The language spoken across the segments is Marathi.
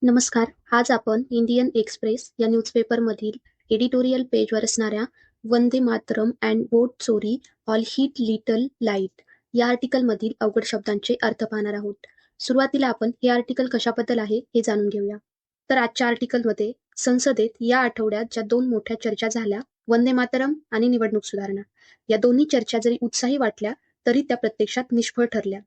नमस्कार. आज आपण इंडियन एक्सप्रेस या न्यूजपेपरमधील एडिटोरियल पेजवर असणाऱ्या वंदे मातरम अँड बोट चोरी ऑल हीट लिटल लाईट या आर्टिकलमधील अवघड शब्दांचे अर्थ पाहणार आहोत. सुरुवातीला आपण हे आर्टिकल कशाबद्दल आहे हे जाणून घेऊया. तर आजच्या आर्टिकलमध्ये संसदेत या आठवड्यात ज्या दोन मोठ्या चर्चा झाल्या, वंदे मातरम आणि निवडणूक सुधारणा, या दोन्ही चर्चा जरी उत्साही वाटल्या तरी त्या प्रत्यक्षात निष्फळ ठरल्या.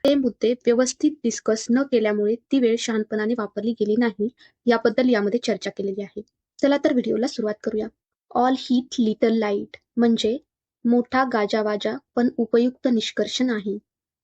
ते मुद्दे व्यवस्थित डिस्कस न केल्यामुळे ती वेळ शहाणपणाने वापरली गेली नाही, याबद्दल यामध्ये चर्चा केलेली आहे. चला तर व्हिडिओला सुरुवात करूया. ऑल हीट लिटल लाईट म्हणजे मोठा गाजावाजा पण उपयुक्त निष्कर्ष नाही.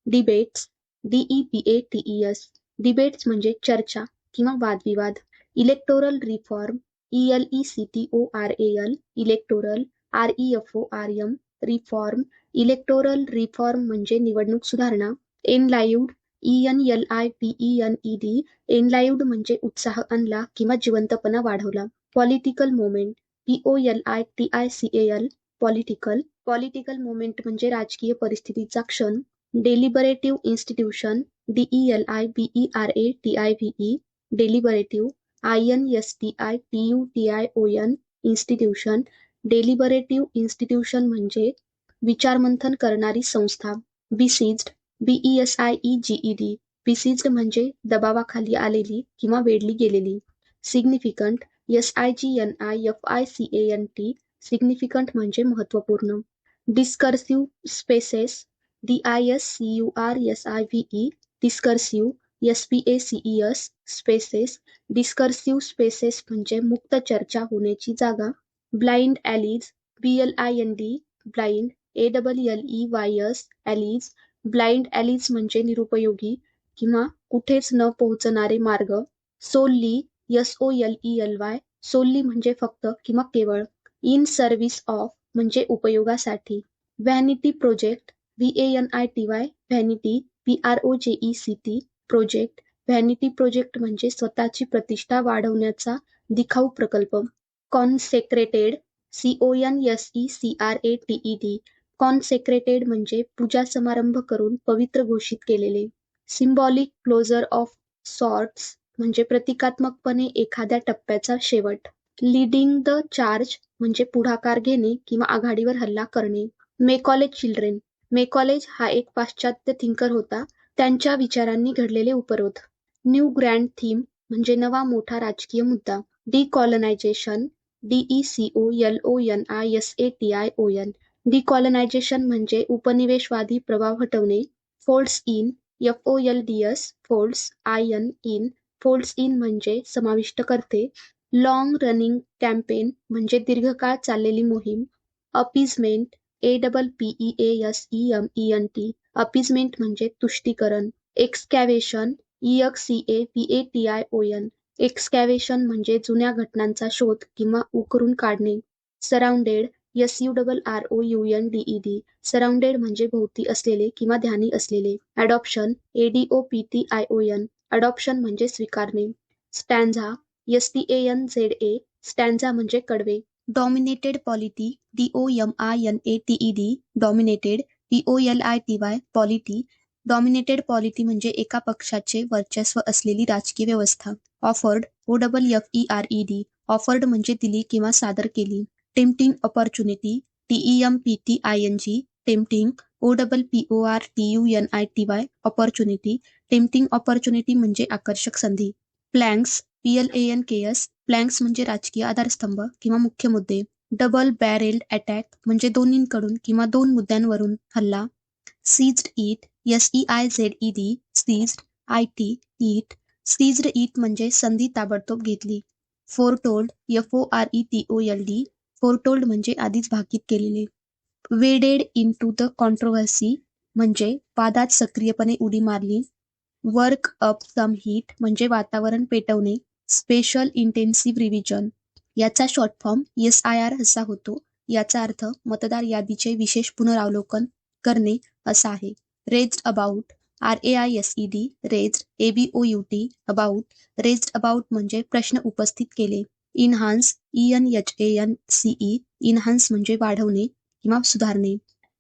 डिबेट्स, DEBATES, डिबेट्स म्हणजे चर्चा किंवा वादविवाद. Electoral reform, ELECTORAL, electoral, REFORM, reform. Electoral reform म्हणजे निवडणूक सुधारणा. एनलाइव्ड, ENLIVENED, एनलाइव्ड म्हणजे उत्साह आणला किंवा जिवंतपणा वाढवला. Political moment, POLITICAL, political. Political moment म्हणजे राजकीय परिस्थितीचा क्षण. Deliberative institution, DELIBERATIVE, deliberative. INSTITUTION, institution. Deliberative institution म्हणजे विचारमंथन करणारी संस्था. बिसिज्ड, BESIEGED, बिसिज्ड म्हणजे दबावाखाली आलेली किंवा वेढली गेलेली. सिग्निफिकंट, SIGNIFICANT, सिग्निफिकंट म्हणजे महत्त्वपूर्ण. Discursive spaces, DISCURSIVE, discursive. SPACES, spaces. Discursive spaces म्हणजे मुक्त चर्चा होण्याची जागा. Blind alleys, BLIND, blind. ALLEYS, alleys. Blind alleys म्हणजे निरुपयोगी किंवा कुठेच न पोहोचणारे मार्ग. सोल्ली, SOLELY, सोल्ली म्हणजे फक्त किंवा केवळ. इन सर्व्हिस ऑफ म्हणजे उपयोगासाठी. Vanity project, VANITY, vanity. PROJECT, project. Vanity project म्हणजे स्वतःची प्रतिष्ठा वाढवण्याचा दिखाऊ प्रकल्प. कॉन्सेक्रेटेड, CONSECRATED, कॉन्सेक्रेटेड म्हणजे पूजा समारंभ करून पवित्र घोषित केलेले. सिम्बॉलिक क्लोजर ऑफ सॉर्ट्स म्हणजे प्रतिकात्मकपणे एखाद्या टप्प्याचा शेवट. लीडिंग द चार्ज म्हणजे पुढाकार घेणे किंवा आघाडीवर हल्ला करणे. मेकॉले चिल्ड्रेन, मेकॉलेज हा एक पाश्चात्य थिंकर होता. त्यांच्या विचारांनी घडलेले उपरोध. न्यू ग्रँड थीम म्हणजे नवा मोठा राजकीय मुद्दा. डिकॉलनायझेशन, DECOLONIZATION, डिकॉलनायझेशन म्हणजे उपनिवेशवादी प्रभाव हटवणे. Folds in, FOLDS, folds. IN, folds in म्हणजे समाविष्ट करते. लॉंग रनिंग कॅम्पेन म्हणजे दीर्घकाळ चाललेली मोहीम. अपीजमेंट, APPEASEMENT, अपीजमेंट म्हणजे तुष्टीकरण. एक्सकॅव्हेशन, EXCAVATION, एक्सकॅव्हेशन म्हणजे जुन्या घटनांचा शोध किंवा उकरून काढणे. सराउंडेड, SURROUNDED, सराउंडेड म्हणजे भोवती असलेले किंवा ध्यानी असलेले. अडॉप्शन, ADOPTION, अडॉप्शन म्हणजे स्वीकारणे. स्टॅन्झा, STANZA, स्टॅन्झा म्हणजे कडवे. Dominated polity, DOMINATED, dominated. POLITY, polity. Dominated polity म्हणजे एका पक्षाचे वर्चस्व असलेली राजकीय व्यवस्था. ऑफर्ड, OFFERED, ऑफर्ड म्हणजे दिली किंवा सादर केली. Tempting opportunity, TEMPTING, tempting. OPPORTUNITY, opportunity. Tempting opportunity म्हणजे आकर्षक संधी. प्लॅंक्स, PLANKS, प्लॅंक्स म्हणजे राजकीय आधारस्तंभ किंवा मुख्य मुद्दे. डबल बॅरेल्ड अटॅक म्हणजे दोन्हींकडून किंवा दोन मुद्द्यांवरून हल्ला. Seized it, SEIZED, seized. IT, it. Seized it म्हणजे संधी ताबडतोब घेतली. फोरटोल्ड, FORETOLD, फोरटोल्ड म्हणजे आधीच भाकीत केलेले. वेडेड इनटू द कॉन्ट्रोव्हर्सी म्हणजे वादात सक्रियपणे उडी मारली. वर्क अप सम हीट म्हणजे वातावरण पेटवणे. स्पेशल इंटेन्सिव्ह रिव्हिजन, याचा शॉर्ट फॉर्म SIR असा होतो. याचा अर्थ मतदार यादीचे विशेष पुनरावलोकन करणे असा आहे. Raised about, RAISED, raised. ABOUT, about. Raised about म्हणजे प्रश्न उपस्थित केले. इन्हान्स, ENHANCE, इन्हान्स म्हणजे वाढवणे किंवा सुधारणे.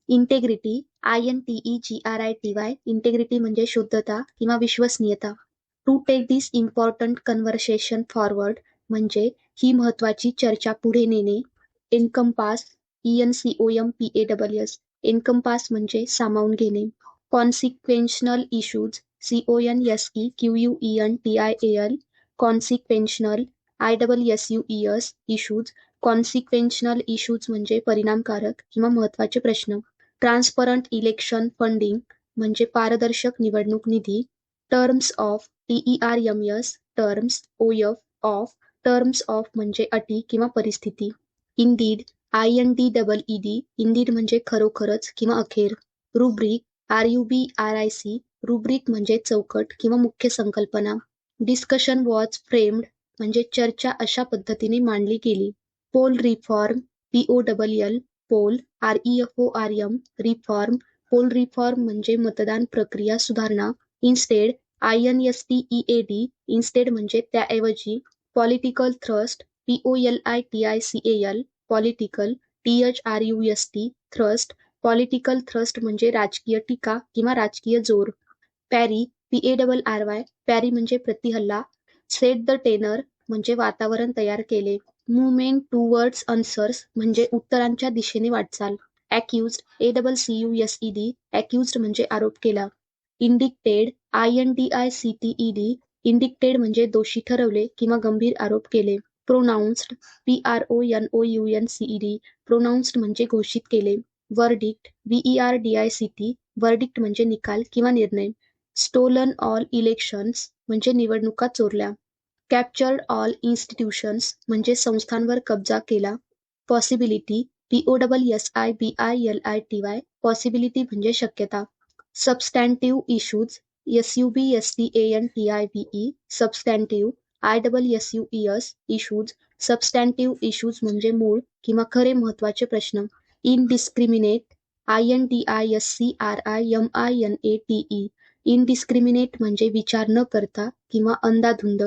इंटेग्रिटी, INTEGRITY, इंटेग्रिटी म्हणजे शुद्धता किंवा विश्वसनीयता. To take this important conversation forward म्हणजे ही महत्वाची चर्चा पुढे नेणे. एनकम्पास ENCOMPASS एनकम्पास म्हणजे सामावून घेणे. Consequential issues CONSEQUENTIAL consequential ISSUES issues consequential issues म्हणजे परिणामकारक किंवा महत्वाचे प्रश्न. ट्रान्सपरंट इलेक्शन फंडिंग म्हणजे पारदर्शक निवडणूक निधी. Terms of TERMS terms OF of terms of म्हणजे अटी किंवा परिस्थिती. इंडीड INDEED इंडीड म्हणजे खरोखरच किंवा अखेर. रुब्रिक RUBRIC रुब्रिक म्हणजे चौकट किंवा मुख्य संकल्पना. डिस्कशन वॉज फ्रेम्ड म्हणजे चर्चा अशा पद्धतीने मांडली गेली. Poll reform POLL poll REFORM reform poll reform म्हणजे मतदान प्रक्रिया सुधारणा. इन्स्टेड INSTEAD इन्स्टेड म्हणजे त्याऐवजी. Political thrust POLITICAL political THRUST thrust political thrust म्हणजे राजकीय टीका किंवा राजकीय जोर. पॅरी PARRY पॅरी म्हणजे प्रतिहल्ला. सेट द टेनर म्हणजे वातावरण तयार केले. मुवमेंट टूवर्ड्स आन्सर्स म्हणजे उत्तरांच्या दिशेने वाटचाल. अॅक्युज्ड ACCUSED अॅक्युज्ड म्हणजे आरोप केला. इंडिक्टेड INDICTED इंडिक्टेड म्हणजे दोषी ठरवले किंवा गंभीर आरोप केले. प्रोनाऊन्स्ड PRONOUNCED प्रोनाऊन्स्ड म्हणजे घोषित केले. वर्डिक्ट VERDICT वर्डिक्ट म्हणजे निकाल किंवा निर्णय. स्टोलन ऑल इलेक्शन्स म्हणजे निवडणुका चोरल्या. कॅप्चर्ड ऑल इन्स्टिट्यूशन्स म्हणजे संस्थांवर कब्जा केला. पॉसिबिलिटी POSSIBILITY पॉसिबिलिटी म्हणजे शक्यता. Substantive issues SUBSTANTIVE substantive ISSUES issues substantive issues म्हणजे मूळ किंवा खरे महत्वाचे प्रश्न. इनडिस्क्रिमिनेट INDISCRIMINATE इनडिस्क्रिमिनेट म्हणजे विचार न करता किंवा अंदाधुंद.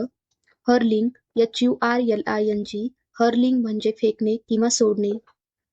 हर्लिंग HURLING हर्लिंग म्हणजे फेकणे किंवा सोडणे.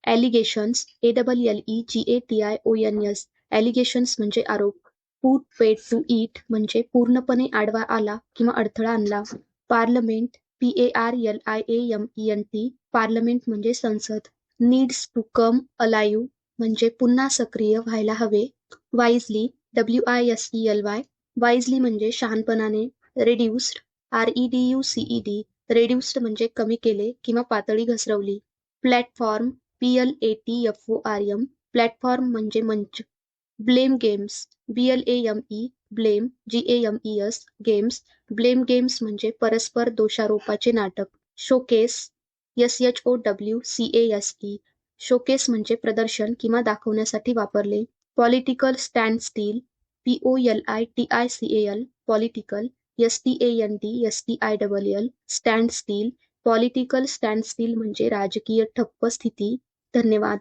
ॲलिगेशन्स ALLEGATIONS ॲलिगेशन्स म्हणजे आरोप. पुट पेड टू इट म्हणजे पूर्णपणे आडवा आला किंवा अडथळा आणला. पार्लमेंट PARLIAMENT पार्लमेंट म्हणजे संसद. नीड्स टू कम अलाइव्ह म्हणजे पुन्हा सक्रिय व्हायला हवे. वाईजली WISELY वाईजली म्हणजे शहाणपणाने. रेड्युस्ड REDUCED रेड्युस्ड म्हणजे कमी केले किंवा पातळी घसरवली. प्लॅटफॉर्म PLATFORM प्लॅटफॉर्म म्हणजे मंच. Blame games BLAME blame GAMES games blame games म्हणजे परस्पर दोषारोपाचे नाटक. शोकेस SHOWCASE शोकेस म्हणजे प्रदर्शन किंवा दाखवण्यासाठी वापरले. Political standstill POLITICAL political STANDSTILL standstill political standstill म्हणजे राजकीय ठप्प स्थिती. धन्यवाद.